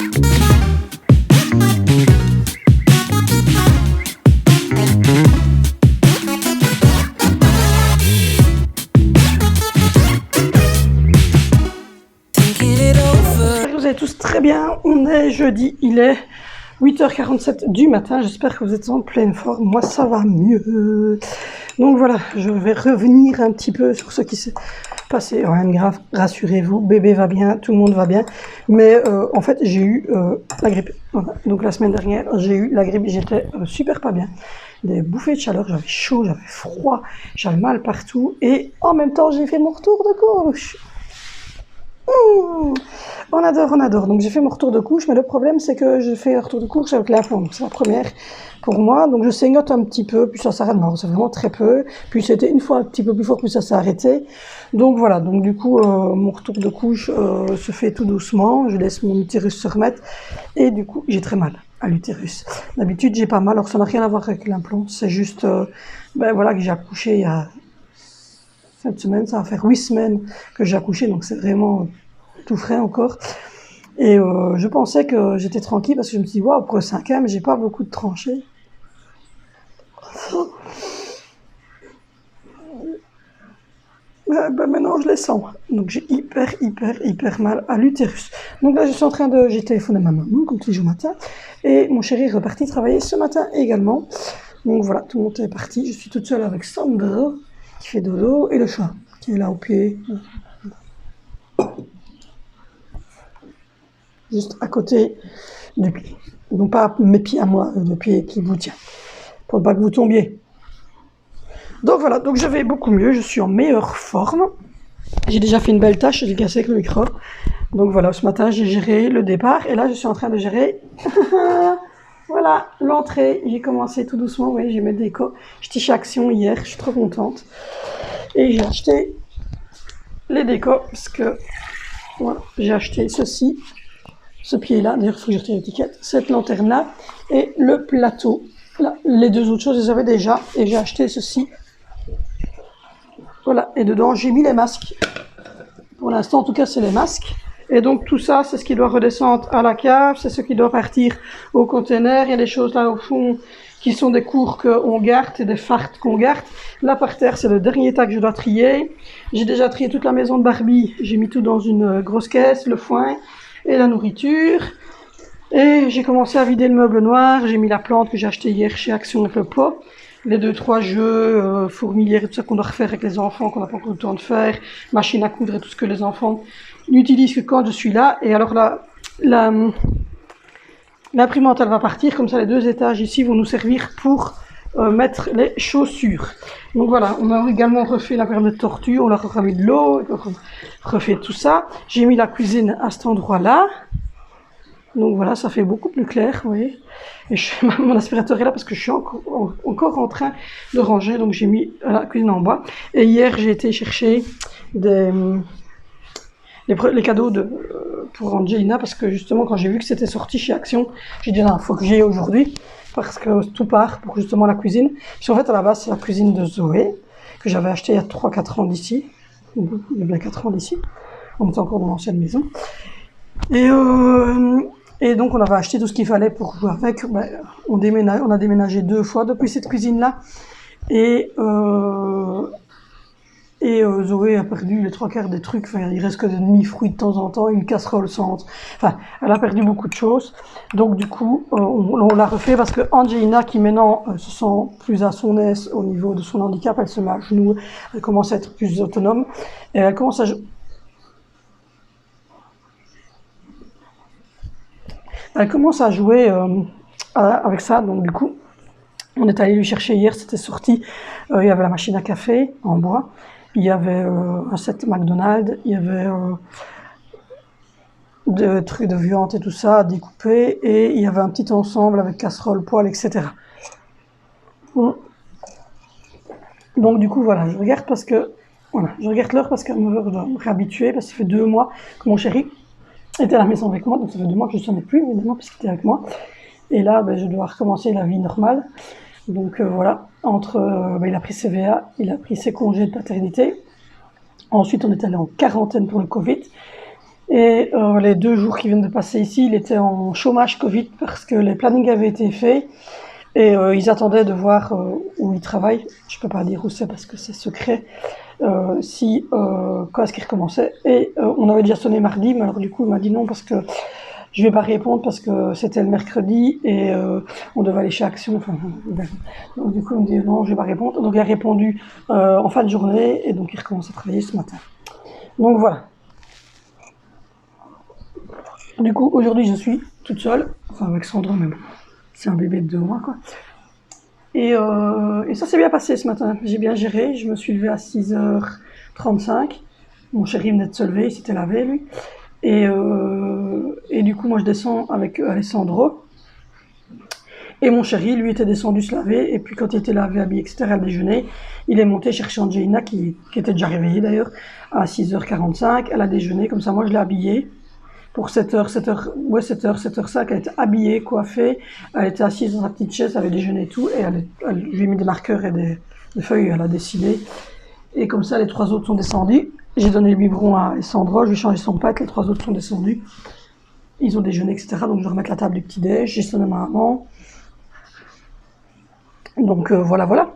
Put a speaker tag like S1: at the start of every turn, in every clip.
S1: Vous allez tous très bien, on est jeudi, il est 8h47 du matin, j'espère que vous êtes en pleine forme, moi ça va mieux. Donc voilà, je vais revenir un petit peu sur ce qui s'est passé, rien de grave, rassurez-vous, bébé va bien, tout le monde va bien, mais en fait j'ai eu la grippe, voilà. Donc la semaine dernière j'ai eu la grippe, j'étais super pas bien, des bouffées de chaleur, j'avais chaud, j'avais froid, j'avais mal partout, et en même temps j'ai fait mon retour de couche. On adore. Donc j'ai fait mon retour de couche, mais le problème c'est que j'ai fait un retour de couche avec l'implant. Donc c'est la première pour moi. Donc je saignote un petit peu, puis ça s'arrête. Non, c'est vraiment très peu. Puis c'était une fois un petit peu plus fort, puis ça s'est arrêté. Donc voilà. Donc du coup mon retour de couche se fait tout doucement. Je laisse mon utérus se remettre. Et du coup j'ai très mal à l'utérus. D'habitude j'ai pas mal. Alors ça n'a rien à voir avec l'implant. C'est juste voilà que j'ai accouché il y a cette semaine, ça va faire 8 semaines que j'ai accouché, donc c'est vraiment tout frais encore. Et je pensais que j'étais tranquille parce que je me suis dit, waouh, pour le 5e, j'ai pas beaucoup de tranchées. Maintenant, je les sens. Donc j'ai hyper mal à l'utérus. Donc là, j'ai téléphoné à ma maman, comme tous les jours matin. Et mon chéri est reparti travailler ce matin également. Donc voilà, tout le monde est parti. Je suis toute seule avec Sandra, qui fait dodo, et le chat, qui est là au pied. Juste à côté du pied. Donc pas mes pieds à moi, le pied qui vous tient. Pour pas que vous tombiez. Donc voilà, donc je vais beaucoup mieux, je suis en meilleure forme. J'ai déjà fait une belle tâche, j'ai cassé avec le micro. Donc voilà, ce matin j'ai géré le départ et là je suis en train de gérer voilà, l'entrée. J'ai commencé tout doucement, oui, j'ai mis des décos. J'étais chez Action hier, je suis trop contente. Et j'ai acheté les décos parce que voilà, j'ai acheté ceci, ce pied-là, d'ailleurs il faut que je retire l'étiquette, cette lanterne-là et le plateau. Là, les deux autres choses, je les avais déjà et j'ai acheté ceci. Voilà, et dedans j'ai mis les masques. Pour l'instant, en tout cas, c'est les masques. Et donc tout ça, c'est ce qui doit redescendre à la cave, c'est ce qui doit partir au conteneur. Il y a des choses là au fond qui sont des cours qu'on garde et des fardes qu'on garde. Là par terre, c'est le dernier tas que je dois trier. J'ai déjà trié toute la maison de Barbie. J'ai mis tout dans une grosse caisse, le foin et la nourriture. Et j'ai commencé à vider le meuble noir. J'ai mis la plante que j'ai achetée hier chez Action avec le pot. Les 2-3 jeux fourmilières et tout ça qu'on doit refaire avec les enfants, qu'on n'a pas encore le temps de faire, machine à coudre et tout ce que les enfants n'utilisent que quand je suis là. Et alors là, l'imprimante elle va partir, comme ça les 2 étages ici vont nous servir pour mettre les chaussures. Donc voilà, on a également refait la perle de tortue, on leur a remis de l'eau, on a refait tout ça. J'ai mis la cuisine à cet endroit-là. Donc voilà, ça fait beaucoup plus clair, vous voyez. Et mon aspirateur est là parce que je suis encore en train de ranger, donc j'ai mis la cuisine en bas. Et hier, j'ai été chercher les cadeaux pour Angelina parce que justement, quand j'ai vu que c'était sorti chez Action, j'ai dit non, il faut que j'y aille aujourd'hui parce que tout part pour justement la cuisine. Puis en fait, à la base, c'est la cuisine de Zoé que j'avais achetée il y a 3-4 ans d'ici. Il y a bien 4 ans d'ici. On était encore dans l'ancienne maison. Et donc on avait acheté tout ce qu'il fallait pour jouer avec. On a déménagé 2 fois depuis cette cuisine-là. Et Zoé a perdu les 3/4 des trucs. Enfin, il reste que des demi-fruits de temps en temps, une casserole sans. Enfin, elle a perdu beaucoup de choses. Donc du coup, on l'a refait parce que Angelina, qui maintenant se sent plus à son aise au niveau de son handicap, elle se met à genoux, elle commence à être plus autonome. Et elle commence à jouer avec ça, donc du coup, on est allé lui chercher hier, c'était sorti, il y avait la machine à café en bois, il y avait un set McDonald's, il y avait des trucs de viande et tout ça à découper, et il y avait un petit ensemble avec casserole, poêle, etc. Donc du coup, voilà, je regarde l'heure parce qu'elle me doit me réhabituer, parce que ça fait 2 mois que mon chéri était à la maison avec moi, donc ça fait 2 mois que je ne sonnais plus, évidemment, puisqu'il était avec moi. Et là, je dois recommencer la vie normale. Donc voilà, il a pris ses VA, il a pris ses congés de paternité. Ensuite, on est allé en quarantaine pour le Covid. Et les 2 jours qui viennent de passer ici, il était en chômage Covid parce que les plannings avaient été faits et ils attendaient de voir où il travaille. Je peux pas dire où c'est parce que c'est secret. Si quand est-ce qu'il recommençait. Et on avait déjà sonné mardi, mais alors du coup il m'a dit non parce que je vais pas répondre parce que c'était le mercredi et on devait aller chez Action. Enfin, donc du coup il me dit non, je vais pas répondre. Donc il a répondu en fin de journée et donc il recommence à travailler ce matin. Donc voilà. Du coup aujourd'hui je suis toute seule, enfin avec Sandra même. C'est un bébé de 2 mois quoi. Et ça s'est bien passé ce matin. J'ai bien géré. Je me suis levée à 6h35. Mon chéri venait de se lever, il s'était lavé lui. Et du coup, moi je descends avec Alessandro. Et mon chéri, lui, était descendu se laver. Et puis quand il était lavé, habillé, etc., à déjeuner, il est monté chercher Angelina, qui était déjà réveillée d'ailleurs, à 6h45. Elle a déjeuné, comme ça moi je l'ai habillée. Pour 7h05, elle était habillée, coiffée, elle était assise dans sa petite chaise, elle avait déjeuné et tout, et je lui ai mis des marqueurs et des feuilles, elle a dessiné. Et comme ça, les 3 autres sont descendus. J'ai donné le biberon à Alessandro, je lui ai changé son pack, les 3 autres sont descendus. Ils ont déjeuné, etc. Donc je vais remettre la table du petit-déj, j'ai sonné ma maman. Donc voilà.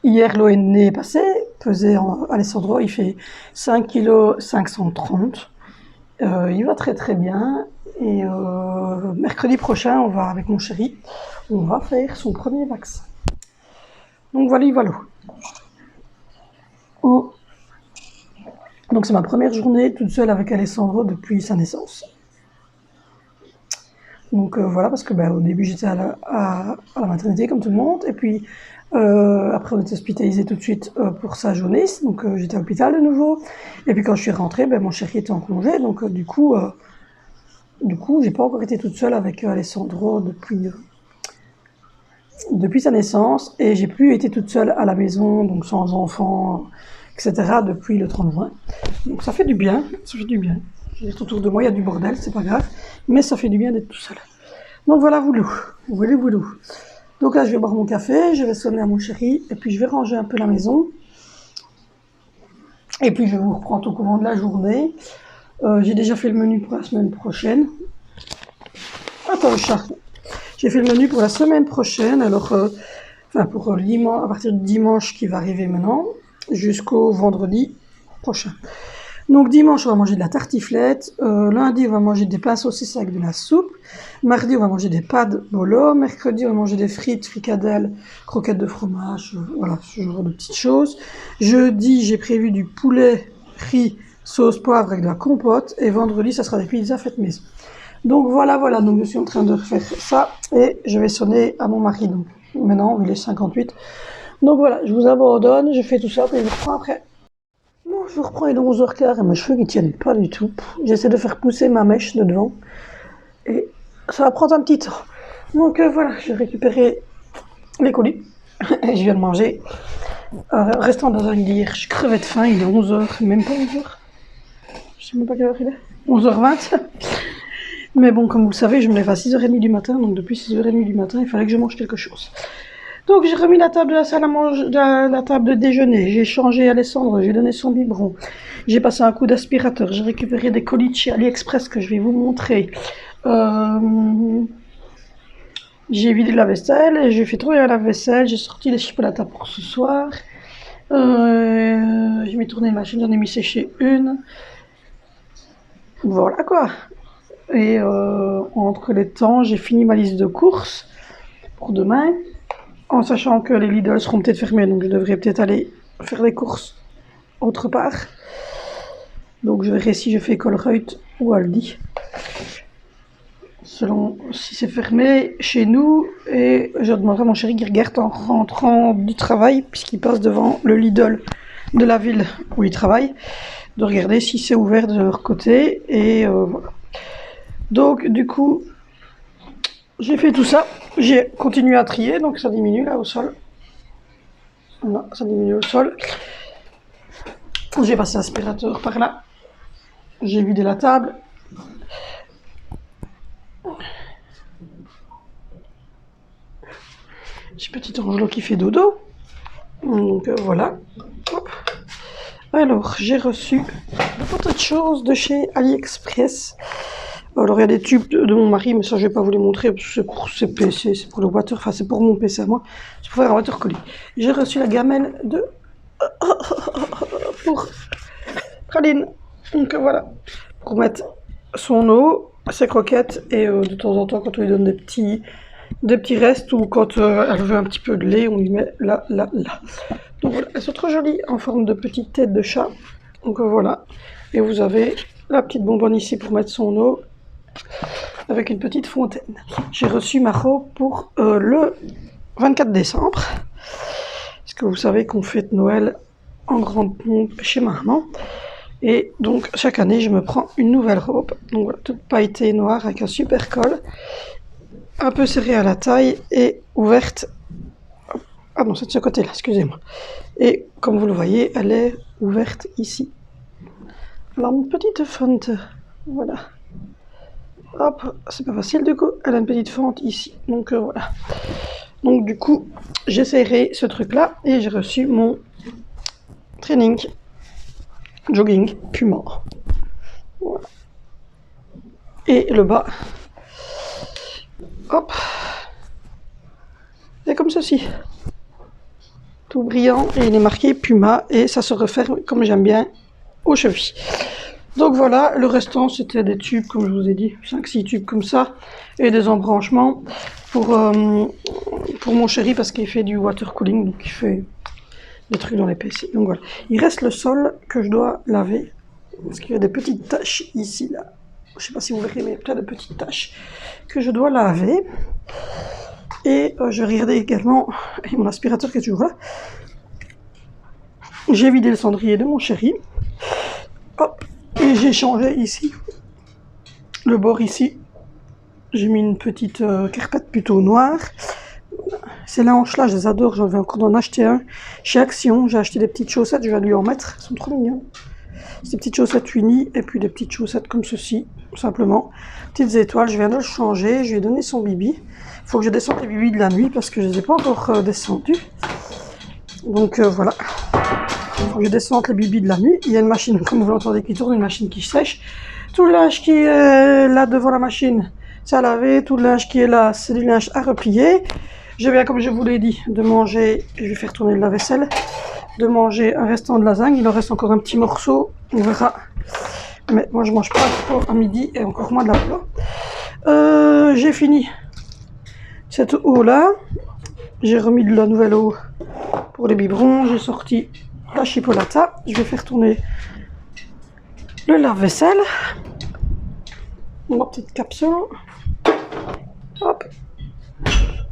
S1: Hier, l'ON est passé, pesé Alessandro, il fait 5,530 kg. Il va très très bien et mercredi prochain, on va avec mon chéri, on va faire son premier vaccin. Donc voilà. Donc c'est ma première journée toute seule avec Alessandro depuis sa naissance. Donc voilà, parce que au début j'étais à la maternité comme tout le monde, et puis après on était hospitalisé tout de suite pour sa jaunisse, donc j'étais à l'hôpital de nouveau. Et puis quand je suis rentrée, mon chéri était en congé, donc du coup j'ai pas encore été toute seule avec Alessandro depuis sa naissance, et j'ai plus été toute seule à la maison, donc sans enfant, etc. depuis le 30 juin. Donc ça fait du bien. Autour de moi il y a du bordel, c'est pas grave, mais ça fait du bien d'être tout seul. Donc voilà, voulou. Donc là je vais boire mon café, je vais sonner à mon chéri, et puis je vais ranger un peu la maison. Et puis je vous reprends au courant de la journée. J'ai déjà fait le menu pour la semaine prochaine. Attends, le chat. J'ai fait le menu pour la semaine prochaine, alors pour dimanche, à partir du dimanche qui va arriver maintenant, jusqu'au vendredi prochain. Donc dimanche, on va manger de la tartiflette. Lundi, on va manger des pains saucisses avec de la soupe. Mardi, on va manger des pâtes bolo. Mercredi, on va manger des frites, fricadelles, croquettes de fromage, voilà, ce genre de petites choses. Jeudi, j'ai prévu du poulet frit, sauce poivre avec de la compote. Et vendredi, ça sera des pizzas faites maison. Donc voilà, donc je suis en train de refaire ça. Et je vais sonner à mon mari. Donc maintenant, il est 58. Donc voilà, je vous abandonne, je fais tout ça, puis je reprends après. Bon, je reprends, il est 11h15 et mes cheveux qui tiennent pas du tout. J'essaie de faire pousser ma mèche de devant. Et ça va prendre un petit temps. Donc voilà, j'ai récupéré les colis. Et je viens de manger. Restant dans un lit, je crevais de faim, il est 11h, même pas 11h. Je sais même pas quelle heure il est. 11h20. Mais bon, comme vous le savez, je me lève à 6h30 du matin. Donc depuis 6h30 du matin, il fallait que je mange quelque chose. Donc j'ai remis la table de la salle à manger, la table de déjeuner, j'ai changé Alessandro, j'ai donné son biberon, j'ai passé un coup d'aspirateur, j'ai récupéré des colis de chez AliExpress que je vais vous montrer. J'ai vidé la vaisselle, j'ai fait trouver à la vaisselle, j'ai sorti les chipolatas pour ce soir. J'ai mis tourner la machine, j'en ai mis sécher une. Voilà quoi. Et entre les temps, j'ai fini ma liste de courses pour demain. En sachant que les Lidl seront peut-être fermés, donc je devrais peut-être aller faire des courses autre part. Donc je verrai si je fais Colruyt ou Aldi. Selon si c'est fermé chez nous. Et je demanderai à mon chéri qui regarde en rentrant du travail, puisqu'il passe devant le Lidl de la ville où il travaille, de regarder si c'est ouvert de leur côté. Et voilà. Donc du coup, j'ai fait tout ça. J'ai continué à trier, donc ça diminue là au sol. Voilà, ça diminue au sol. J'ai passé l'aspirateur par là. J'ai vidé la table. J'ai petit Angelo qui fait dodo. Donc voilà. Hop. Alors, j'ai reçu petites choses de chez AliExpress. Alors il y a des tubes de mon mari, mais ça je vais pas vous les montrer parce que c'est pour ses PC, c'est pour le water, enfin c'est pour mon PC à moi, c'est pour faire un water colis. J'ai reçu la gamelle de pour Praline. Donc voilà, pour mettre son eau, ses croquettes et de temps en temps quand on lui donne des petits restes ou quand elle veut un petit peu de lait, on lui met là. Donc voilà, elles sont trop jolies en forme de petite tête de chat. Donc voilà, et vous avez la petite bonbonne ici pour mettre son eau avec une petite fontaine. J'ai reçu ma robe pour le 24 décembre. Parce que vous savez qu'on fête Noël en grande pompe chez ma maman. Et donc chaque année je me prends une nouvelle robe. Donc voilà, toute pailletée noire avec un super col. Un peu serrée à la taille et ouverte. Ah non, c'est de ce côté-là, excusez-moi. Et comme vous le voyez, elle est ouverte ici. Alors une petite fente, voilà. Hop, c'est pas facile du coup, elle a une petite fente ici, donc voilà. Donc du coup, j'essaierai ce truc-là et j'ai reçu mon training jogging Puma. Voilà. Et le bas, hop, c'est comme ceci. Tout brillant et il est marqué Puma et ça se referme comme j'aime bien aux chevilles. Donc voilà, le restant c'était des tubes comme je vous ai dit, 5-6 tubes comme ça et des embranchements pour mon chéri parce qu'il fait du water cooling, donc il fait des trucs dans les PC. Donc voilà, il reste le sol que je dois laver parce qu'il y a des petites taches ici là. Je sais pas si vous verrez mais peut-être des petites taches que je dois laver. Et je vais regarder également et mon aspirateur qui est toujours là. J'ai vidé le cendrier de mon chéri. Hop. Et j'ai changé ici, le bord ici, j'ai mis une petite carpette plutôt noire. Ces hanches là, je les adore, j'en vais encore en acheter un. Chez Action, j'ai acheté des petites chaussettes, je vais lui en mettre, elles sont trop mignonnes. Ces petites chaussettes unies et puis des petites chaussettes comme ceci, simplement. Petites étoiles, je viens de le changer, je lui ai donné son bibi. Il faut que je descende les bibis de la nuit parce que je ne les ai pas encore descendus. Donc voilà. Je descends les bibis de la nuit, il y a une machine, comme vous l'entendez, qui tourne, une machine qui sèche. Tout le linge qui est là devant la machine, c'est à laver. Tout le linge qui est là, c'est du linge à replier. Je viens, comme je vous l'ai dit, de manger, je vais faire tourner le lave-vaisselle, de manger un restant de lasagne. Il en reste encore un petit morceau, on verra. Mais moi, je mange pas trop à midi et encore moins de la plat. J'ai fini cette eau-là. J'ai remis de la nouvelle eau pour les biberons. J'ai sorti la chipolata, je vais faire tourner le lave-vaisselle. Ma petite capsule. Hop.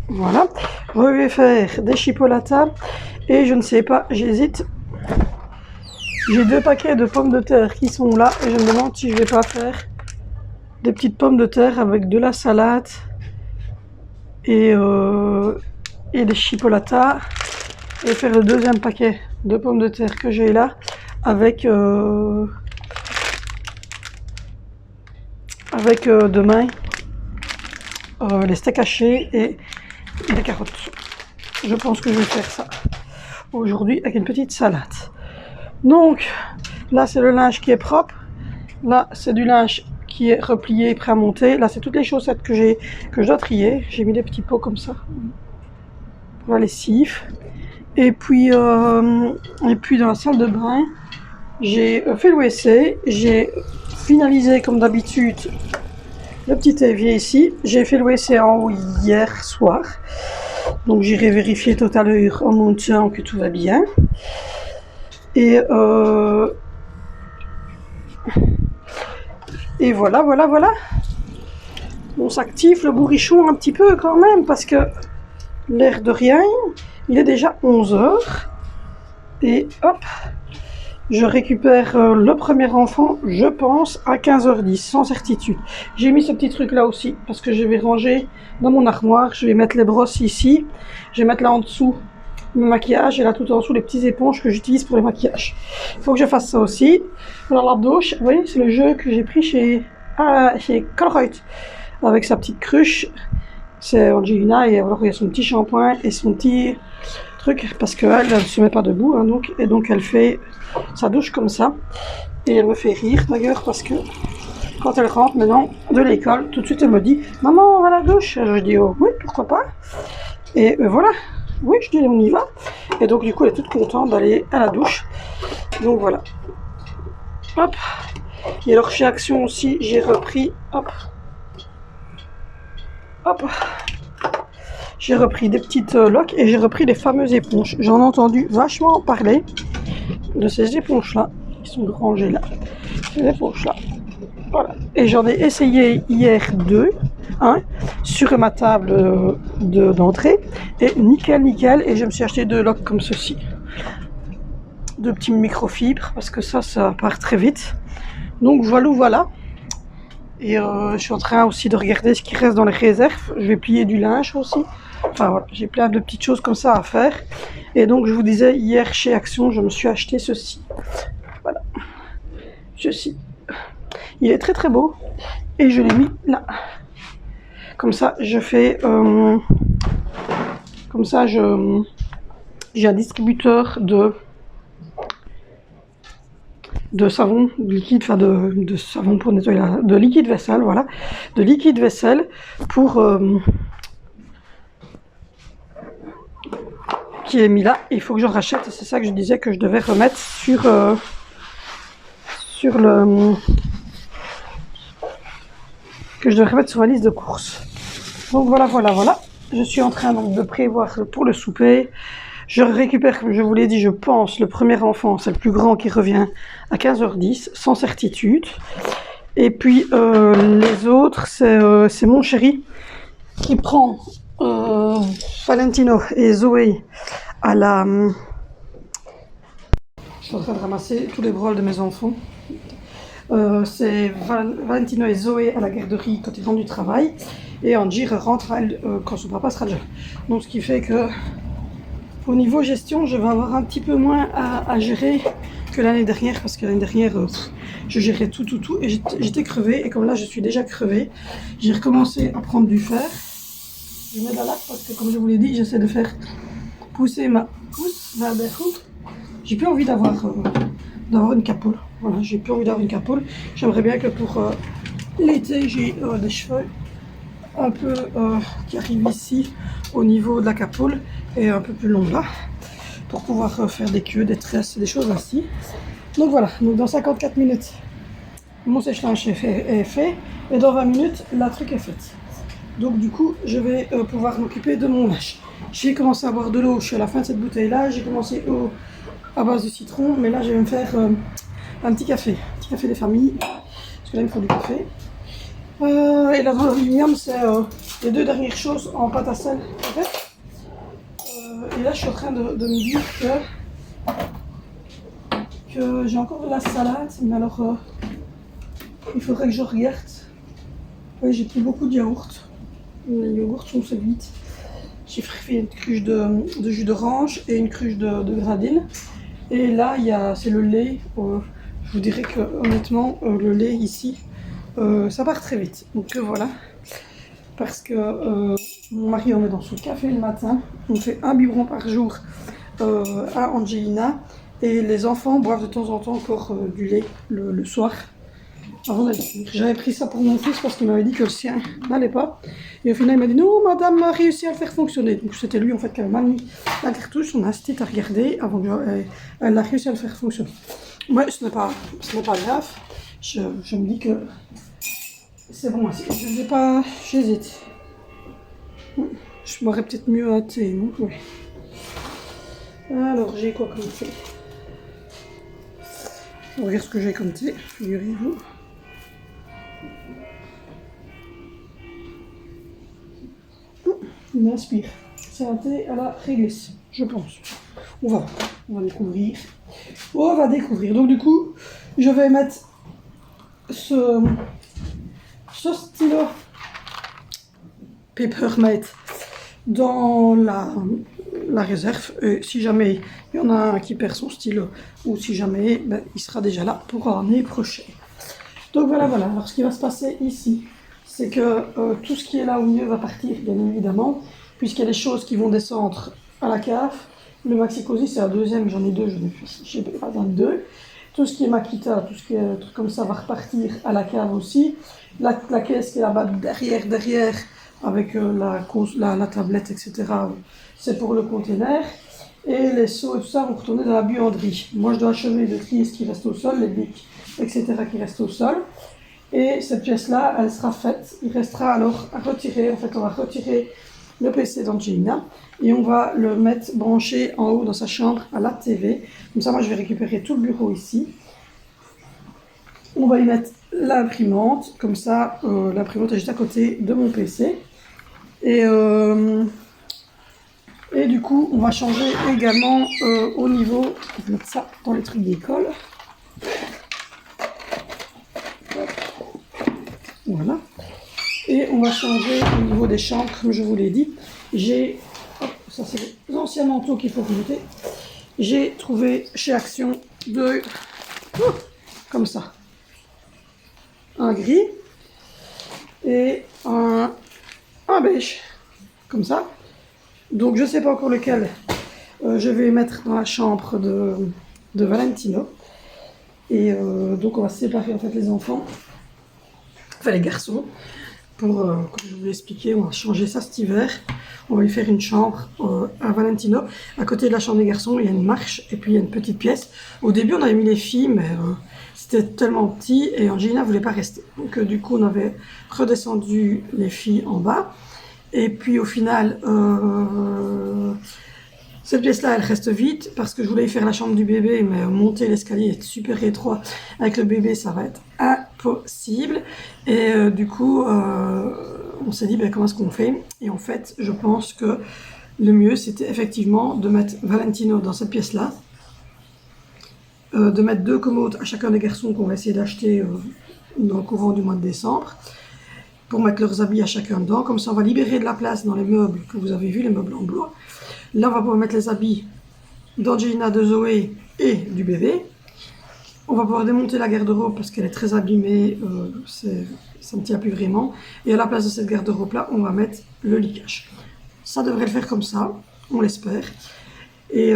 S1: Voilà. Je vais faire des chipolatas et je ne sais pas, j'hésite. J'ai 2 paquets de pommes de terre qui sont là et je me demande si je vais pas faire des petites pommes de terre avec de la salade et des chipolatas. Et faire le deuxième paquet de pommes de terre que j'ai là avec demain les steaks hachés et des carottes. Je pense que je vais faire ça aujourd'hui avec une petite salade. Donc là c'est le linge qui est propre, là c'est du linge qui est replié, prêt à monter. Là c'est toutes les chaussettes que je dois trier. J'ai mis des petits pots comme ça pour la lessive. Et puis dans la salle de bain, j'ai fait le WC, j'ai finalisé comme d'habitude le petit évier ici. J'ai fait le WC en haut hier soir, donc j'irai vérifier tout à l'heure en montant que tout va bien. Et voilà. On s'active le bourrichon un petit peu quand même parce que l'air de rien. Il est déjà 11 h et hop, je récupère le premier enfant, je pense, à 15 h 10, sans certitude. J'ai mis ce petit truc là aussi, parce que je vais ranger dans mon armoire, je vais mettre les brosses ici, je vais mettre là en dessous mon maquillage, et là tout en dessous les petites éponges que j'utilise pour les maquillages. Il faut que je fasse ça aussi. Alors la douche, vous voyez, c'est le jeu que j'ai pris chez Colruyt, avec sa petite cruche. C'est Angelina et alors il y a son petit shampoing et son petit truc parce qu'elle ne se met pas debout, hein, et donc elle fait sa douche comme ça. Et elle me fait rire d'ailleurs parce que quand elle rentre maintenant de l'école, tout de suite elle me dit « Maman, on va à la douche ?» Je dis oh, « Oui, pourquoi pas ?» Et voilà, oui, je dis « On y va ?» Et donc du coup elle est toute contente d'aller à la douche. Donc voilà. Hop. Et alors chez Action aussi, j'ai repris, hop, hop, j'ai repris des petites loques et j'ai repris les fameuses éponges. J'en ai entendu vachement parler de ces éponges-là, qui sont rangées là, ces éponges-là. Voilà. Et j'en ai essayé hier un, sur ma table d'entrée, et nickel, nickel, et je me suis acheté 2 loques comme ceci. 2 petits microfibres, parce que ça part très vite. Donc voilà. Et je suis en train aussi de regarder ce qui reste dans les réserves. Je vais plier du linge aussi. Enfin voilà, j'ai plein de petites choses comme ça à faire. Et donc je vous disais, hier chez Action, je me suis acheté ceci. Voilà. Ceci. Il est très très beau. Et je l'ai mis là. Comme ça, je fais... comme ça, j'ai un distributeur de savon liquide, enfin de savon pour nettoyer de liquide vaisselle, voilà, de liquide vaisselle pour qui est mis là. Il faut que je rachète et c'est ça que je disais que je devais remettre sur que je devrais remettre sur ma liste de courses. Donc voilà. Je suis en train donc de prévoir pour le souper. Je récupère, comme je vous l'ai dit, je pense, le premier enfant, c'est le plus grand qui revient à 15h10, sans certitude. Et puis les autres, c'est mon chéri qui prend Valentino et Zoé à la... Je suis en train de ramasser tous les brols de mes enfants. C'est Valentino et Zoé à la garderie quand ils rentrent du travail. Et Angie rentre quand son papa sera déjà là. Donc ce qui fait que... Au niveau gestion, je vais avoir un petit peu moins à gérer que l'année dernière, parce que l'année dernière, je gérais tout, et j'étais crevée, et comme là je suis déjà crevée, j'ai recommencé à prendre du fer. Je mets de la laque parce que, comme je vous l'ai dit, j'essaie de faire pousser ma berroute. J'ai plus envie d'avoir une capoule. Voilà, j'ai plus envie d'avoir une capoule. J'aimerais bien que pour l'été, j'ai des cheveux un peu qui arrivent ici au niveau de la capoule et un peu plus long là pour pouvoir faire des queues, des tresses, des choses ainsi. Donc voilà, donc dans 54 minutes mon sèche-linge est fait et dans 20 minutes la truc est faite. Donc du coup je vais pouvoir m'occuper de mon linge. J'ai commencé à boire de l'eau, je suis à la fin de cette bouteille là, j'ai commencé à base de citron, mais là je vais me faire un petit café des familles, parce que là il me faut du café. Et là dans l'aluminium, c'est les 2 dernières choses en pâte à sel en fait. Et là je suis en train de me dire que j'ai encore de la salade, mais alors il faudrait que je regarde. Oui, j'ai pris beaucoup de yaourt. Les yaourts sont vite. J'ai fait une cruche de jus d'orange et une cruche de gradine. Et là c'est le lait. Je vous dirais que honnêtement le lait ici ça part très vite. Donc voilà. Parce que mon mari en met dans son café le matin. On fait un biberon par jour à Angelina. Et les enfants boivent de temps en temps encore du lait le soir avant d'aller dormir. J'avais pris ça pour mon fils parce qu'il m'avait dit que le sien n'allait pas. Et au final, il m'a dit non, madame a réussi à le faire fonctionner. Donc c'était lui en fait qui avait mal mis la cartouche. On a insisté à regarder avant elle a réussi à le faire fonctionner. Mais ce n'est pas grave. Je me dis que c'est bon, je ne sais pas, j'hésite. Je m'aurais peut-être mieux un thé, non? Oui. Alors, j'ai quoi comme thé? On regarde ce que j'ai comme thé, figurez-vous. Il m'inspire. C'est un thé à la réglisse, je pense. On va découvrir. On va découvrir. Donc du coup, je vais mettre ce stylo Papermate dans la réserve. Et si jamais il y en a un qui perd son stylo, ou si jamais, il sera déjà là pour l'année prochaine. Donc voilà. Alors ce qui va se passer ici, c'est que tout ce qui est là au milieu va partir, bien évidemment, puisqu'il y a des choses qui vont descendre à la cave Le Maxi Cosi, c'est la deuxième, j'en ai deux, je sais pas, j'en ai deux. Tout ce qui est Makita, tout ce qui est truc comme ça va repartir à la cave aussi. La caisse qui est là-bas derrière, avec la tablette, etc., c'est pour le container. Et les seaux et tout ça vont retourner dans la buanderie. Moi, je dois achever de trier ce qui reste au sol, les bics, etc., qui restent au sol. Et cette pièce-là, elle sera faite. Il restera alors à retirer. En fait, on va retirer le PC d'Angelina et on va le mettre branché en haut dans sa chambre à la TV. Comme ça, moi, je vais récupérer tout le bureau ici. On va y mettre l'imprimante. Comme ça, l'imprimante est juste à côté de mon PC. Et du coup, on va changer également au niveau... On va mettre ça dans les trucs d'école. Voilà. Et on va changer au niveau des chambres, comme je vous l'ai dit. J'ai... ça, c'est les anciens manteaux qu'il faut remonter. J'ai trouvé chez Action deux... comme ça. Un gris et un beige. Comme ça. Donc je ne sais pas encore lequel je vais mettre dans la chambre de Valentino. Et donc on va séparer en fait les enfants, enfin les garçons, pour, comme je vous l'ai expliqué, on va changer ça cet hiver. On va lui faire une chambre à Valentino. À côté de la chambre des garçons, il y a une marche et puis il y a une petite pièce. Au début on avait mis les filles, mais c'était tellement petit et Angelina ne voulait pas rester. Donc du coup on avait redescendu les filles en bas. Et puis au final, cette pièce-là, elle reste vide parce que je voulais faire la chambre du bébé, mais monter l'escalier est super étroit. Avec le bébé, ça va être impossible. Et du coup, on s'est dit, ben, comment est-ce qu'on fait? Et en fait, je pense que le mieux, c'était effectivement de mettre Valentino dans cette pièce-là, de mettre deux commodes à chacun des garçons qu'on va essayer d'acheter dans le courant du mois de décembre, pour mettre leurs habits à chacun dedans. Comme ça, on va libérer de la place dans les meubles que vous avez vus, les meubles en bois. Là, on va pouvoir mettre les habits d'Angelina, de Zoé et du bébé. On va pouvoir démonter la garde-robe parce qu'elle est très abîmée, ça ne tient plus vraiment. Et à la place de cette garde-robe-là, on va mettre le lit cache. Ça devrait le faire comme ça, on l'espère. Et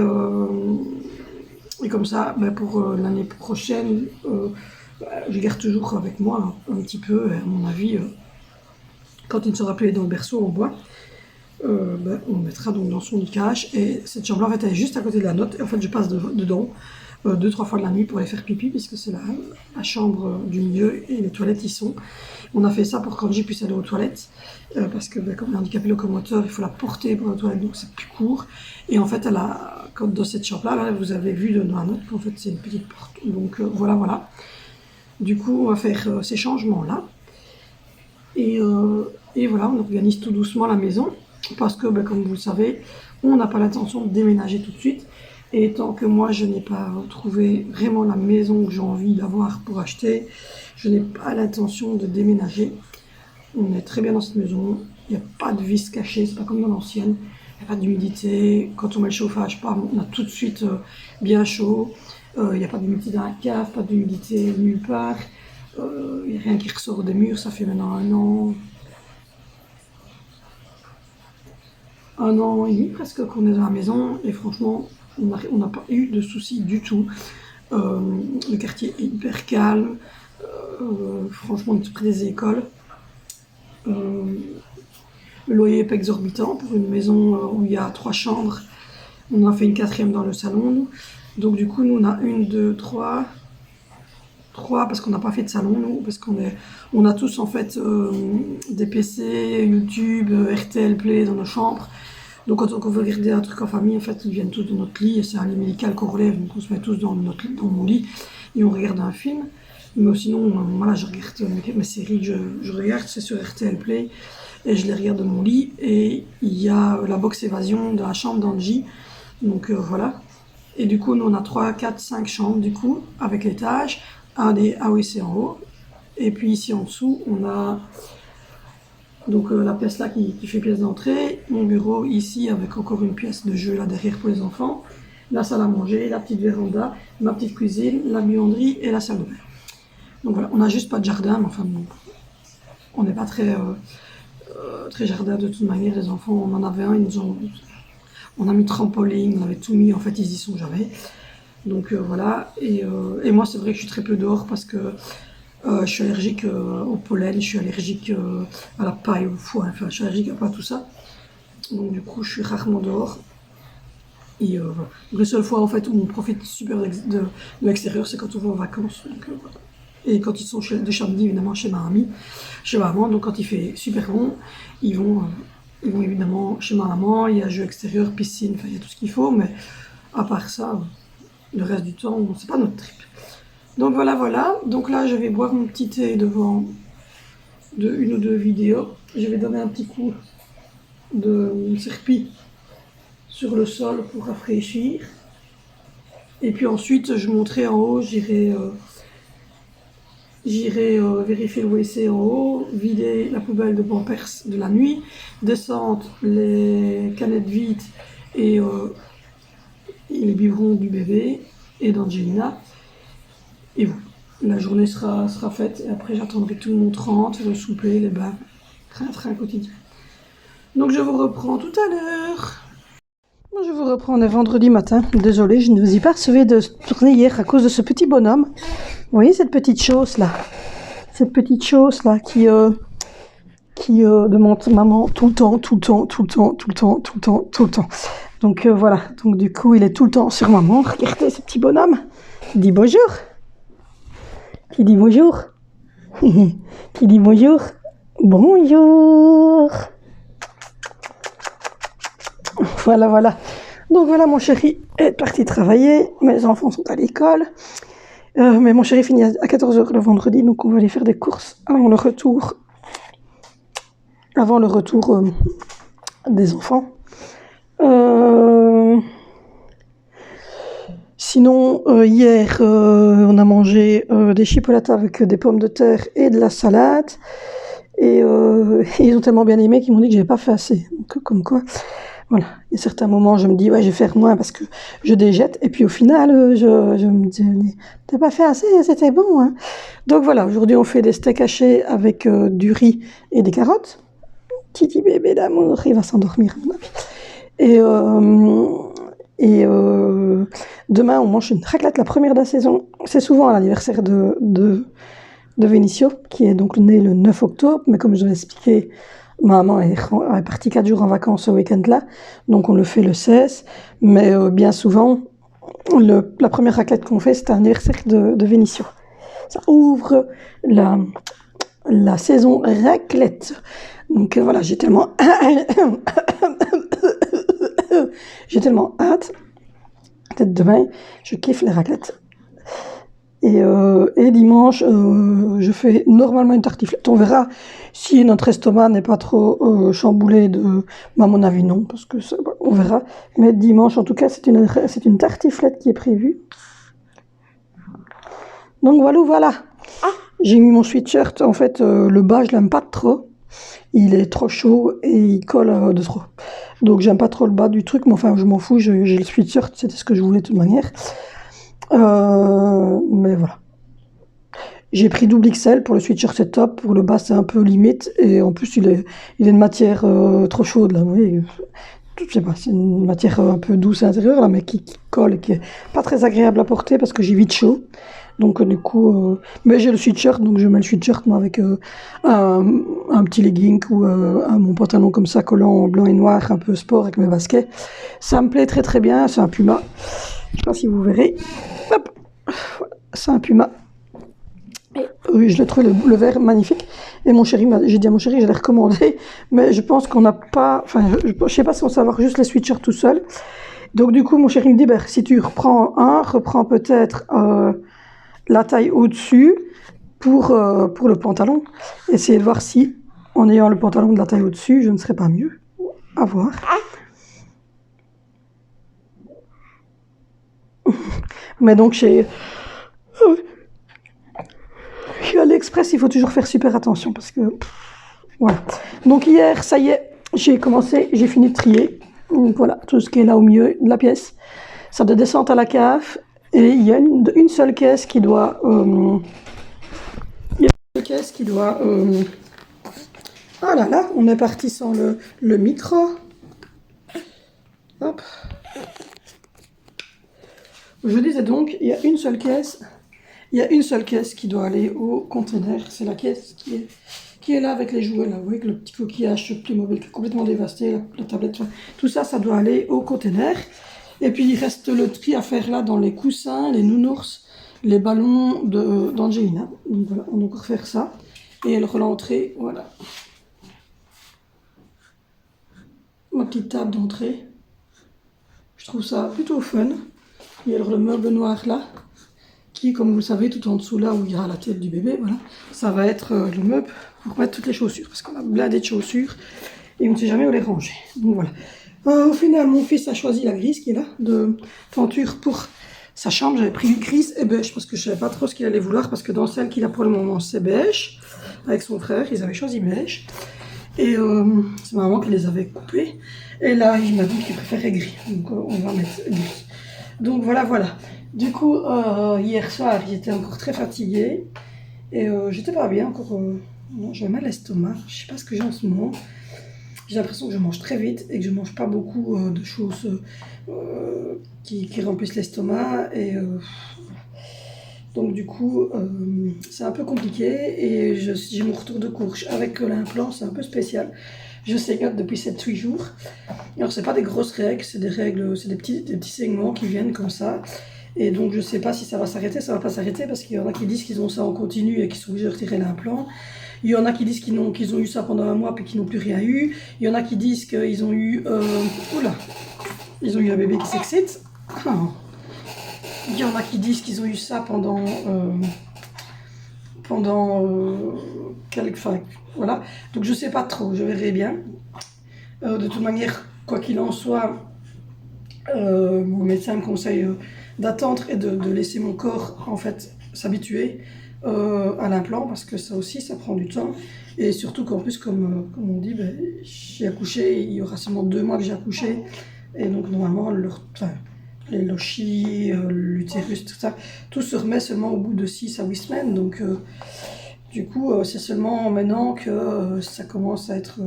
S1: comme ça, ben pour l'année prochaine, je garde toujours avec moi un petit peu, à mon avis, quand il ne sera plus dans le berceau en bois, ben, on mettra donc dans son lit cache. Et cette chambre-là, en fait, elle est juste à côté de la note. Et en fait, je passe dedans 2-3 fois de la nuit pour aller faire pipi, puisque c'est la chambre du milieu et les toilettes y sont. On a fait ça pour qu'Angie puisse aller aux toilettes, parce que ben, comme elle est handicapée locomoteur, il faut la porter pour les toilettes, donc c'est plus court. Et en fait, quand dans cette chambre-là, là, vous avez vu dans la note qu'en fait, c'est une petite porte. Donc voilà. Du coup, on va faire ces changements-là. Et voilà, on organise tout doucement la maison, parce que, ben, comme vous le savez, on n'a pas l'intention de déménager tout de suite. Et tant que moi, je n'ai pas trouvé vraiment la maison que j'ai envie d'avoir pour acheter, je n'ai pas l'intention de déménager. On est très bien dans cette maison, il n'y a pas de vis cachée, c'est pas comme dans l'ancienne. Il n'y a pas d'humidité, quand on met le chauffage, on a tout de suite bien chaud. Il n'y a pas d'humidité dans la cave, pas d'humidité nulle part. Il n'y a rien qui ressort des murs, ça fait maintenant 1 an et demi presque qu'on est dans la maison. Et franchement, on n'a pas eu de soucis du tout. Le quartier est hyper calme. Franchement, on est tout près des écoles. Le loyer n'est pas exorbitant pour une maison où il y a 3 chambres. On en a fait une 4e dans le salon, nous. Donc du coup, nous, on a 1, 2, 3 parce qu'on n'a pas fait de salon, nous, parce on a tous en fait des PC, YouTube, RTL Play dans nos chambres. Donc quand on veut regarder un truc en famille, en fait, ils viennent tous de notre lit, c'est un lit médical qu'on relève, donc on se met tous dans mon lit et on regarde un film. Mais sinon, voilà, je regarde mes séries que je regarde, c'est sur RTL Play, et je les regarde de mon lit. Et il y a la box évasion de la chambre d'Angie, donc voilà. Et du coup, nous on a 3, 4, 5 chambres, du coup, avec l'étage, un des AOC en haut, et puis ici en dessous, on a donc la pièce là qui fait pièce d'entrée, mon bureau ici avec encore une pièce de jeu là derrière pour les enfants, la salle à manger, la petite véranda, ma petite cuisine, la buanderie et la salle de bain. Donc voilà, on n'a juste pas de jardin, mais enfin bon, on n'est pas très jardin de toute manière, les enfants, on en avait un, ils nous ont... On a mis trampoline, on avait tout mis, en fait ils y sont jamais. Donc voilà, et moi c'est vrai que je suis très peu dehors parce que je suis allergique au pollen, je suis allergique à la paille, au foin, enfin je suis allergique à pas tout ça. Donc du coup je suis rarement dehors. Et voilà. Les seules fois en fait où on profite super de l'extérieur, c'est quand on va en vacances. Donc, voilà. Et quand ils sont de samedi évidemment chez ma amie, chez ma maman, donc quand il fait super bon, ils vont évidemment chez ma maman, il y a jeu extérieur, piscine, enfin il y a tout ce qu'il faut, mais à part ça, le reste du temps, c'est pas notre trip. Donc voilà, voilà. Donc là, je vais boire mon petit thé devant une ou deux vidéos. Je vais donner un petit coup de serpille sur le sol pour rafraîchir. Et puis ensuite, je monterai en haut, j'irai vérifier le WC en haut, vider la poubelle de Pampers de la nuit, descendre les canettes vides et les biberons du bébé et d'Angelina. Et voilà, la journée sera faite et après j'attendrai que tout le monde rentre, le souper, les bains, train quotidien. Donc je vous reprends tout à l'heure. Je vous reprends, on est vendredi matin. Désolée, je ne vous ai pas recevé de tourner hier à cause de ce petit bonhomme. Vous voyez cette petite chose là? Cette petite chose là qui demande maman tout le temps, tout le temps, tout le temps, tout le temps, tout le temps, tout le temps. Donc voilà, donc du coup il est tout le temps sur maman. Regardez ce petit bonhomme. Il dit bonjour. Qui dit bonjour. Qui dit bonjour. Bonjour. Voilà, voilà. Donc voilà, mon chéri est parti travailler. Mes enfants sont à l'école. Mais mon chéri finit à 14h le vendredi, donc on va aller faire des courses avant le retour. Des enfants. Sinon, hier, on a mangé des chipolatas avec des pommes de terre et de la salade. Et ils ont tellement bien aimé qu'ils m'ont dit que j'avais pas fait assez. Donc, comme quoi, voilà. Il y a certains moments, je me dis, ouais, je vais faire moins parce que je déjette. Et puis au final, je me dis, t'as pas fait assez, c'était bon. Hein. Donc voilà, aujourd'hui, on fait des steaks hachés avec du riz et des carottes. Petit bébé d'amour, il va s'endormir, à mon avis. Et demain, on mange une raclette, la première de la saison. C'est souvent à l'anniversaire de Vinicio, qui est donc né le 9 octobre. Mais comme je vous l'ai expliqué, ma maman est partie 4 jours en vacances ce week-end-là. Donc on le fait le 16. Mais bien souvent, la première raclette qu'on fait, c'est à l'anniversaire de Vinicio. Ça ouvre la saison raclette. Donc voilà, j'ai tellement hâte. Peut-être demain, je kiffe les raclettes. Et dimanche, je fais normalement une tartiflette. On verra si notre estomac n'est pas trop chamboulé à mon avis non, parce que on verra. Mais dimanche, en tout cas, c'est une tartiflette qui est prévue. Donc voilà. J'ai mis mon sweatshirt. En fait, le bas, je l'aime pas trop. Il est trop chaud et il colle de trop. Donc j'aime pas trop le bas du truc, mais enfin je m'en fous, j'ai le sweatshirt, c'était ce que je voulais de toute manière. Mais voilà. J'ai pris double XL, pour le sweatshirt c'est top, pour le bas c'est un peu limite, et en plus il est de matière trop chaude là, vous voyez. Je sais pas, c'est une matière un peu douce à l'intérieur là, mais qui colle et qui est pas très agréable à porter parce que j'ai vite chaud. Donc du coup, mais j'ai le sweatshirt, donc je mets le sweatshirt moi avec un petit legging ou mon pantalon comme ça collant blanc et noir, un peu sport avec mes baskets. Ça me plaît très très bien, c'est un Puma. Je sais pas si vous verrez. Hop, voilà, c'est un Puma. Et, oui, je l'ai trouvé le vert magnifique. Et mon chéri, j'ai dit à mon chéri, je l'ai recommandé, mais je pense qu'on n'a pas, enfin, je sais pas si on sait avoir juste les sweatshirts tout seul. Donc du coup, mon chéri me dit, si tu reprends peut-être la taille au-dessus pour le pantalon. Essayez de voir si, en ayant le pantalon de la taille au-dessus, je ne serais pas mieux. À voir. Mais donc, chez AliExpress, il faut toujours faire super attention parce que... voilà. Donc hier, ça y est, j'ai fini de trier. Donc, voilà, tout ce qui est là au milieu de la pièce. Ça de descente à la cave. Et il y a une seule caisse qui doit... Ah là là, on est parti sans le micro. Hop, Je disais donc, il y a une seule caisse. Il y a une seule caisse qui doit aller au conteneur. C'est la caisse qui est là avec les jouets, là. Vous voyez que le petit coquillage sur Playmobil qui est complètement dévasté, la tablette, enfin, tout ça, ça doit aller au conteneur. Et puis il reste le tri à faire là dans les coussins, les nounours, les ballons d'Angelina. Donc voilà, on doit encore faire ça. Et alors l'entrée, voilà. Ma petite table d'entrée. Je trouve ça plutôt fun. Et alors le meuble noir là, qui, comme vous le savez, tout en dessous là où il y a la tête du bébé, voilà, ça va être le meuble pour mettre toutes les chaussures, parce qu'on a blindé de chaussures et on ne sait jamais où les ranger. Donc voilà. Au final, mon fils a choisi la grise qui est là, de tenture pour sa chambre. J'avais pris grise et beige parce que je ne savais pas trop ce qu'il allait vouloir, parce que dans celle qu'il a pour le moment, c'est beige. Avec son frère, ils avaient choisi beige. Et c'est ma maman qui les avait coupés. Et là, il m'a dit qu'il préférait gris. Donc on va mettre gris. Donc voilà, voilà. Du coup, hier soir, j'étais encore très fatiguée. Et j'étais pas bien encore. J'avais mal à l'estomac. Je sais pas ce que j'ai en ce moment. J'ai l'impression que je mange très vite et que je mange pas beaucoup de choses qui remplissent l'estomac. Et donc du coup, c'est un peu compliqué. Et j'ai mon retour de courge avec l'implant, c'est un peu spécial. Je saignote depuis 7-8 jours. Alors c'est pas des grosses règles, c'est des petits saignements qui viennent comme ça. Et donc je sais pas si ça va s'arrêter, ça va pas s'arrêter, parce qu'il y en a qui disent qu'ils ont ça en continu et qu'ils sont obligés de retirer l'implant. Il y en a qui disent qu'ils ont eu ça pendant un mois puis qu'ils n'ont plus rien eu. Il y en a qui disent qu'ils ont eu... ils ont eu un bébé qui s'excite. Il y en a qui disent qu'ils ont eu ça pendant enfin, voilà. Donc je sais pas trop, je verrai bien. De toute manière, quoi qu'il en soit, mon médecin me conseille d'attendre et de laisser mon corps en fait s'habituer à l'implant, parce que ça aussi, ça prend du temps. Et surtout qu'en plus, comme on dit, ben, j'ai accouché, il y aura seulement 2 mois que j'ai accouché. Et donc normalement, les lochis, l'utérus, tout ça, tout se remet seulement au bout de 6 à 8 semaines. Donc du coup, c'est seulement maintenant que ça commence à être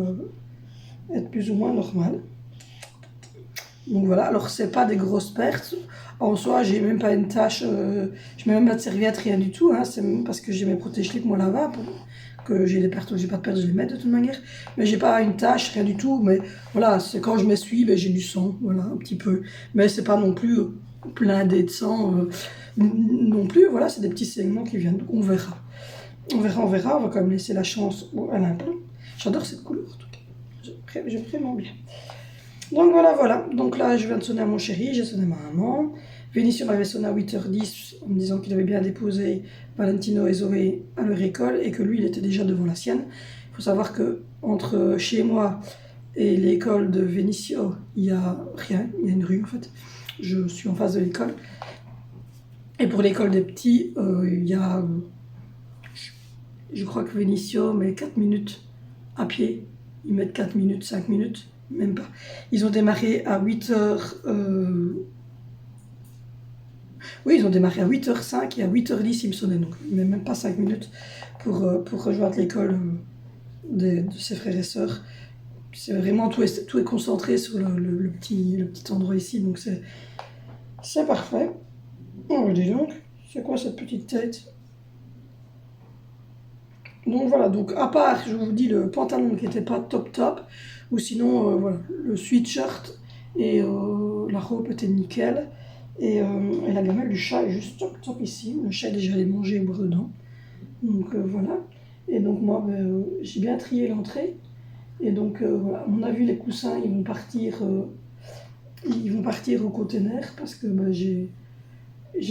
S1: plus ou moins normal. Donc voilà, alors c'est pas des grosses pertes. En soi, j'ai même pas une tache, je mets même pas de serviette, rien du tout. Hein. C'est même parce que j'ai mes protège-slips, moi là-bas, que j'ai des pertes ou j'ai pas de pertes, je les mets de toute manière. Mais j'ai pas une tache, rien du tout. Mais voilà, c'est quand je m'essuie, ben, j'ai du sang, voilà, un petit peu. Mais c'est pas non plus blindé de sang non plus. Voilà, c'est des petits saignements qui viennent. Donc on verra. On verra. On va quand même laisser la chance à l'implant. J'adore cette couleur en tout cas. J'aime vraiment bien. Donc voilà. Donc là, je viens de sonner à mon chéri, j'ai sonné à ma maman. Vénition m'avait sonné à 8h10 en me disant qu'il avait bien déposé Valentino et Zoé à leur école et que lui, il était déjà devant la sienne. Il faut savoir que entre chez moi et l'école de Vénicio, il n'y a rien, il y a une rue en fait. Je suis en face de l'école. Et pour l'école des petits, il y a, je crois que Vénicio met 4 minutes à pied. Ils mettent 4 minutes, 5 minutes. Même pas. Ils ont démarré à 8h... Oui, ils ont démarré à 8h05 et à 8h10, ils me sonnaient. Donc, même pas 5 minutes pour rejoindre l'école de ses frères et sœurs. C'est vraiment, tout est concentré sur le petit endroit ici. Donc, c'est parfait. Oh, dis donc, c'est quoi cette petite tête? Donc voilà, donc à part, je vous dis, le pantalon qui n'était pas top, ou sinon, voilà, le sweatshirt et la robe était nickel. Et la gamelle du chat est juste top ici. Le chat est déjà allé manger et boire dedans. Donc voilà. Et donc moi, j'ai bien trié l'entrée. Et donc voilà, on a vu les coussins, ils vont partir au conteneur parce que j'ai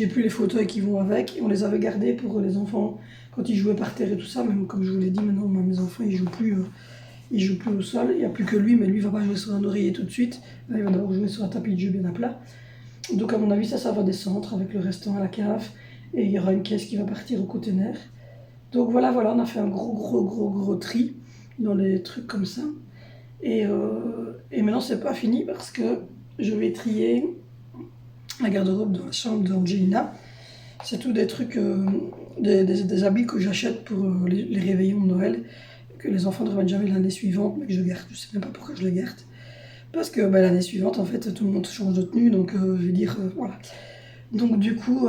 S1: plus les fauteuils qui vont avec. Et on les avait gardés pour les enfants quand ils jouaient par terre et tout ça. Même comme je vous l'ai dit, maintenant mes enfants ils jouent plus au sol. Il n'y a plus que lui, mais lui il va pas jouer sur un oreiller tout de suite. Là, il va d'abord jouer sur un tapis de jeu bien à plat. Donc à mon avis ça va descendre avec le restant à la cave. Et il y aura une caisse qui va partir au conteneur. Donc voilà, on a fait un gros tri dans les trucs comme ça. Et maintenant c'est pas fini parce que je vais trier la garde-robe dans la chambre d'Angelina. C'est tout des trucs, des habits que j'achète pour les réveillons de Noël, que les enfants devraient jamais l'année suivante, mais que je garde. Je sais même pas pourquoi je les garde. Parce que l'année suivante, en fait, tout le monde change de tenue, donc je vais dire, voilà. Donc du coup,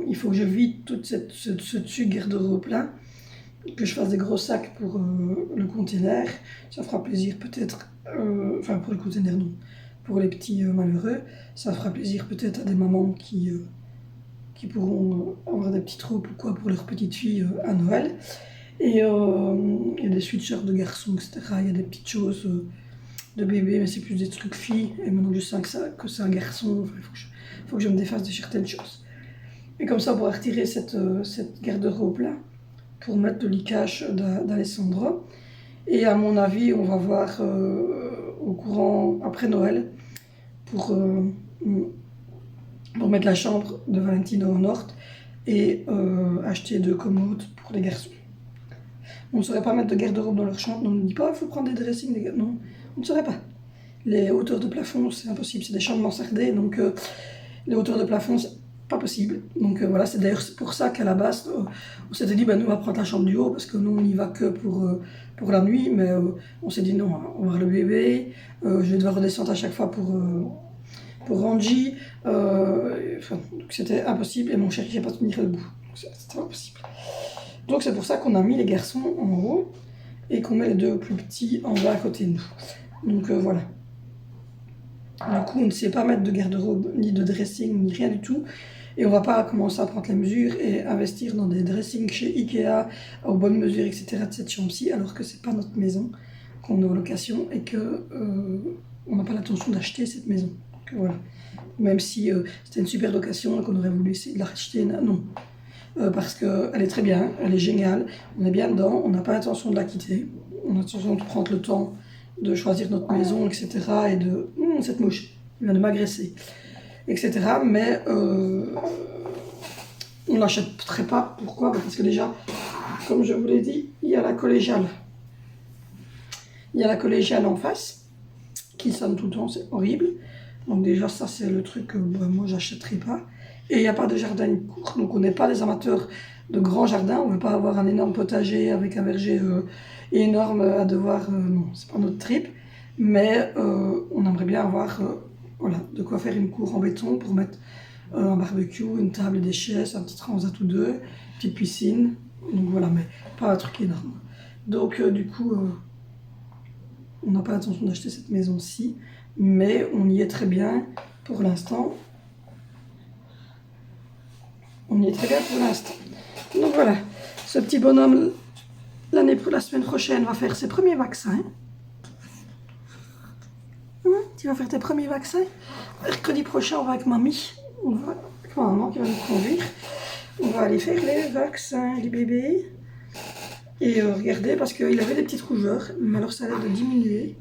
S1: il faut que je vide toute ce dessus garde-robe là, que je fasse des gros sacs pour le container. Ça fera plaisir peut-être, enfin pour le container non, pour les petits malheureux. Ça fera plaisir peut-être à des mamans qui pourront avoir des petites robes ou quoi pour leurs petites filles à Noël. Et il y a des sweatshirts de garçons, etc. Il y a des petites choses de bébé, mais c'est plus des trucs filles. Et maintenant que je sais que c'est un garçon, enfin, faut que je me défasse de certaines choses. Et comme ça, on pourra retirer cette garde-robe-là pour mettre le lit-cache d'Alessandro. Et à mon avis, on va voir au courant après Noël pour mettre la chambre de Valentino en ordre et acheter 2 commodes pour les garçons. On ne saurait pas mettre de garde-robe dans leur chambre, on ne dit pas il faut prendre des dressings, non, on ne saurait pas. Les hauteurs de plafond, c'est impossible, c'est des chambres mansardées, donc les hauteurs de plafond, c'est pas possible. Donc voilà, c'est d'ailleurs pour ça qu'à la base, on s'était dit, nous on va prendre la chambre du haut, parce que nous on n'y va que pour la nuit, mais on s'est dit non, on va voir le bébé, je vais devoir redescendre à chaque fois pour Ranji, donc c'était impossible, et mon chéri ne pas tenir le bout, c'était impossible. Donc c'est pour ça qu'on a mis les garçons en haut, et qu'on met les 2 plus petits en bas à côté de nous. Donc voilà. Du coup, on ne sait pas mettre de garde-robe, ni de dressing, ni rien du tout. Et on va pas commencer à prendre les mesures et investir dans des dressings chez Ikea, aux bonnes mesures, etc. de cette chambre-ci, alors que c'est pas notre maison qu'on est en location et que on n'a pas l'intention d'acheter cette maison. Donc voilà. Même si c'était une super location et qu'on aurait voulu essayer de la racheter, non. Parce qu'elle est très bien, elle est géniale, on est bien dedans, on n'a pas l'intention de la quitter, on a l'intention de prendre le temps de choisir notre maison, etc. Et de... cette mouche, il vient de m'agresser, etc. Mais on ne l'achèterait pas. Pourquoi? Parce que déjà, comme je vous l'ai dit, il y a la collégiale. Il y a la collégiale en face, qui sonne tout le temps, c'est horrible. Donc déjà, ça c'est le truc que moi j'achèterai pas. Et il n'y a pas de jardin court, donc on n'est pas des amateurs de grands jardins. On ne veut pas avoir un énorme potager avec un verger énorme à devoir... non, c'est pas notre trip. Mais on aimerait bien avoir voilà, de quoi faire une cour en béton pour mettre un barbecue, une table et des chaises, un petit transat ou 2, une petite piscine. Donc voilà, mais pas un truc énorme. Donc du coup, on n'a pas l'intention d'acheter cette maison-ci, mais on y est très bien pour l'instant. On y est très bien pour l'instant. Donc voilà, ce petit bonhomme, la semaine prochaine, va faire ses premiers vaccins. Tu vas faire tes premiers vaccins. Mercredi prochain, on va avec mamie. On va avec ma maman qui va nous conduire. On va aller faire les vaccins, les bébés. Et regardez, parce qu'il avait des petites rougeurs, mais alors ça a l'air de diminuer.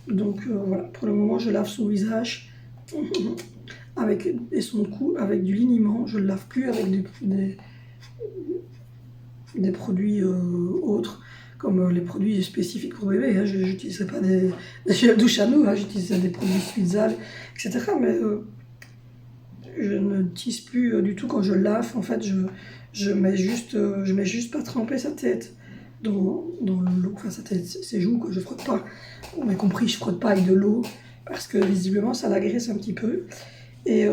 S1: Donc voilà, pour le moment, je lave son visage et son cou avec du liniment. Je ne le lave plus avec des produits autres, comme les produits spécifiques pour bébé. Hein. Je n'utiliserai pas des gels douche à nous, hein. J'utiliserai des produits Suizzal, etc. Mais je ne tisse plus du tout quand je lave. En fait, je mets juste pas tremper sa tête dans l'eau, enfin sa tête, ses joues, que je frotte pas. On a compris, je frotte pas avec de l'eau, parce que visiblement ça l'agresse un petit peu. Et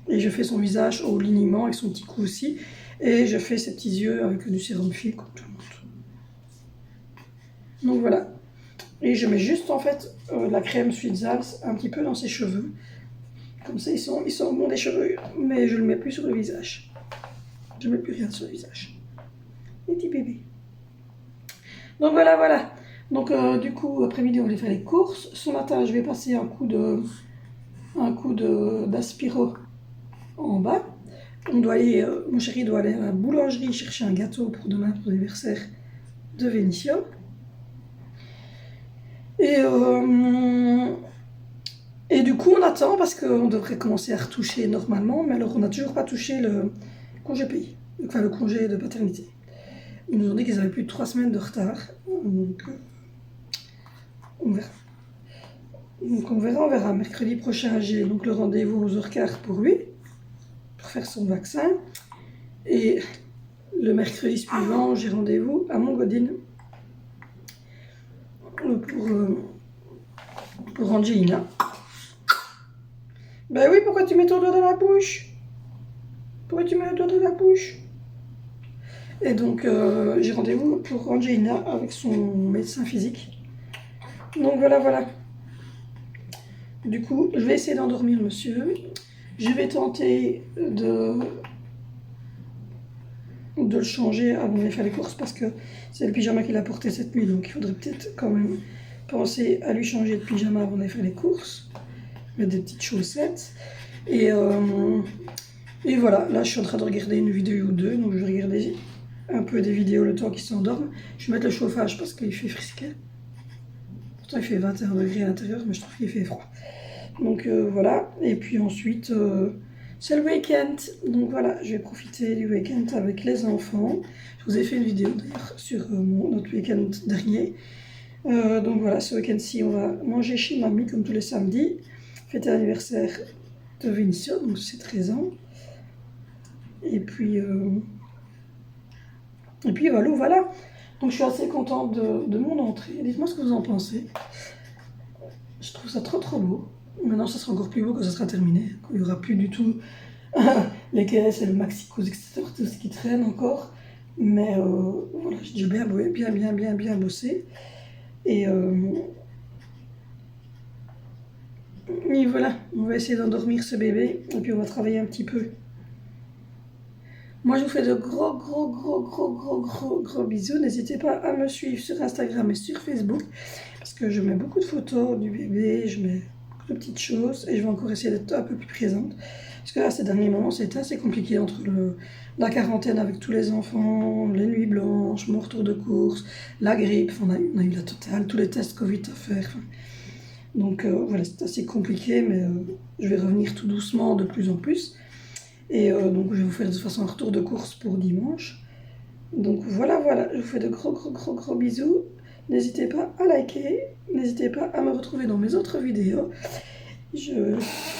S1: je fais son visage au liniment avec son petit cou aussi. Et je fais ses petits yeux avec du sérum fil, comme tout le monde. Donc voilà. Et je mets juste en fait la crème Suizzal un petit peu dans ses cheveux. Comme ça, ils sont bons des cheveux, mais je ne le mets plus sur le visage. Je ne mets plus rien sur le visage. Les petits bébés. Donc voilà. Donc du coup, après-midi, on va aller faire les courses. Ce matin, je vais passer un coup d'aspiro en bas. Mon chéri doit aller à la boulangerie chercher un gâteau pour demain, pour l'anniversaire de Vénitia. Et du coup, on attend parce qu'on devrait commencer à retoucher normalement, mais alors on n'a toujours pas touché le congé payé, enfin le congé de paternité. Ils nous ont dit qu'ils avaient plus de 3 semaines de retard, donc on verra. Donc on verra. Mercredi prochain, j'ai donc le rendez-vous aux 11h15 pour lui, pour faire son vaccin. Et le mercredi suivant, j'ai rendez-vous à Montgodine pour Angelina. Ben oui, pourquoi tu mets ton doigt dans la bouche? Pourquoi tu mets le doigt dans la bouche? Et donc, j'ai rendez-vous pour Angelina avec son médecin physique. Donc voilà, voilà. Du coup, je vais essayer d'endormir monsieur. Je vais tenter de le changer avant d'aller faire les courses parce que c'est le pyjama qu'il a porté cette nuit. Donc il faudrait peut-être quand même penser à lui changer de pyjama avant d'aller faire les courses. Mettre des petites chaussettes. Et voilà, là je suis en train de regarder une vidéo ou deux. Donc je vais regarder un peu des vidéos le temps qu'il s'endorme. Je vais mettre le chauffage parce qu'il fait frisquet. Pourtant il fait 21 degrés à l'intérieur, mais je trouve qu'il fait froid. Donc voilà, et puis ensuite, c'est le week-end. Donc voilà, je vais profiter du week-end avec les enfants. Je vous ai fait une vidéo d'ailleurs sur notre week-end dernier. Donc voilà, ce week-end-ci, on va manger chez mamie comme tous les samedis. Fêter l'anniversaire de Vinicio, donc c'est 13 ans. Et puis voilà. Donc je suis assez contente de mon entrée. Dites-moi ce que vous en pensez. Je trouve ça trop trop beau. Maintenant, ça sera encore plus beau quand ça sera terminé. Quand il n'y aura plus du tout les caisses et le maxi-cous, etc. Tout ce qui traîne encore. Mais voilà, j'ai bien bossé. Et voilà, on va essayer d'endormir ce bébé. Et puis on va travailler un petit peu. Moi, je vous fais de gros bisous. N'hésitez pas à me suivre sur Instagram et sur Facebook. Parce que je mets beaucoup de photos du bébé, je mets beaucoup de petites choses. Et je vais encore essayer d'être un peu plus présente. Parce que là, ces derniers moments, c'est assez compliqué entre la quarantaine avec tous les enfants, les nuits blanches, mon retour de course, la grippe. Enfin, on a eu la totale, tous les tests Covid à faire. Enfin, donc voilà, c'est assez compliqué, mais je vais revenir tout doucement de plus en plus. Et donc, je vais vous faire de toute façon un retour de course pour dimanche. Donc voilà, je vous fais de gros bisous. N'hésitez pas à liker, n'hésitez pas à me retrouver dans mes autres vidéos. Je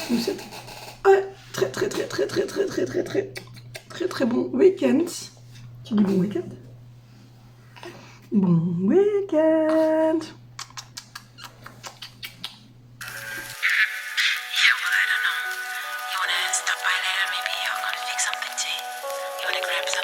S1: vous souhaite un très bon week-end. Tu dis bon week-end? Bon week-end! Stop by later, maybe you're gonna fix something tea. You wanna grab some?